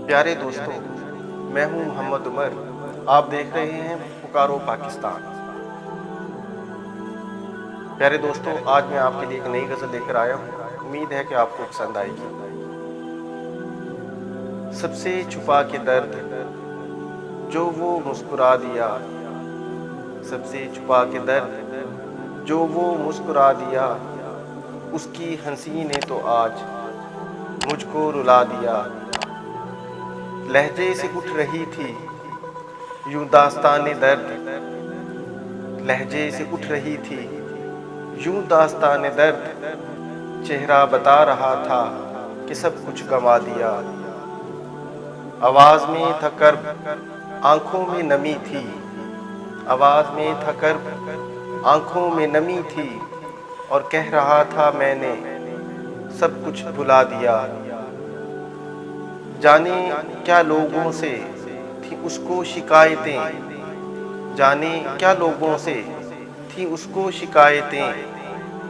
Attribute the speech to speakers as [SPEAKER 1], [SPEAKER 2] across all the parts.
[SPEAKER 1] प्यारे दोस्तों, मैं हूं मोहम्मद उमर। आप देख रहे हैं पुकारो पाकिस्तान। प्यारे दोस्तों, आज मैं आपके लिए एक नई गज़ल लेकर आया हूं। उम्मीद है कि आपको पसंद आएगी। सबसे छुपा के दर्द जो वो मुस्कुरा दिया, सबसे छुपा के दर्द जो वो मुस्कुरा दिया, उसकी हंसी ने तो आज मुझको रुला दिया। लहजे से उठ रही थी यूं दास्ताने दर्द, लहजे से उठ रही थी यूं दास्ताने दर्द। चेहरा बता रहा था कि सब कुछ गंवा दिया। आवाज में था कर्ब, आंखों में नमी थी, आवाज में था कर्ब, आंखों में नमी थी, और कह रहा था मैंने सब कुछ भुला दिया। जाने क्या लोगों से थी उसको शिकायतें, जाने क्या लोगों से थी उसको शिकायतें,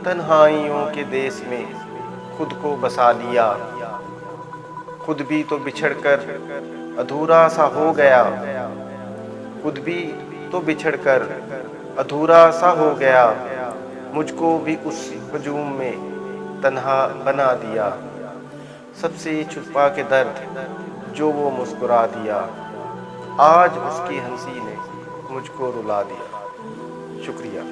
[SPEAKER 1] तन्हाइयों के देश में खुद को बसा लिया। खुद भी तो बिछड़कर अधूरा सा हो गया, खुद भी तो बिछड़कर अधूरा सा हो गया, मुझको भी उस हजूम में तन्हा बना दिया। सबसे छुपा के दर्द जो वो मुस्कुरा दिया, आज उसकी हंसी ने मुझको रुला दिया। शुक्रिया।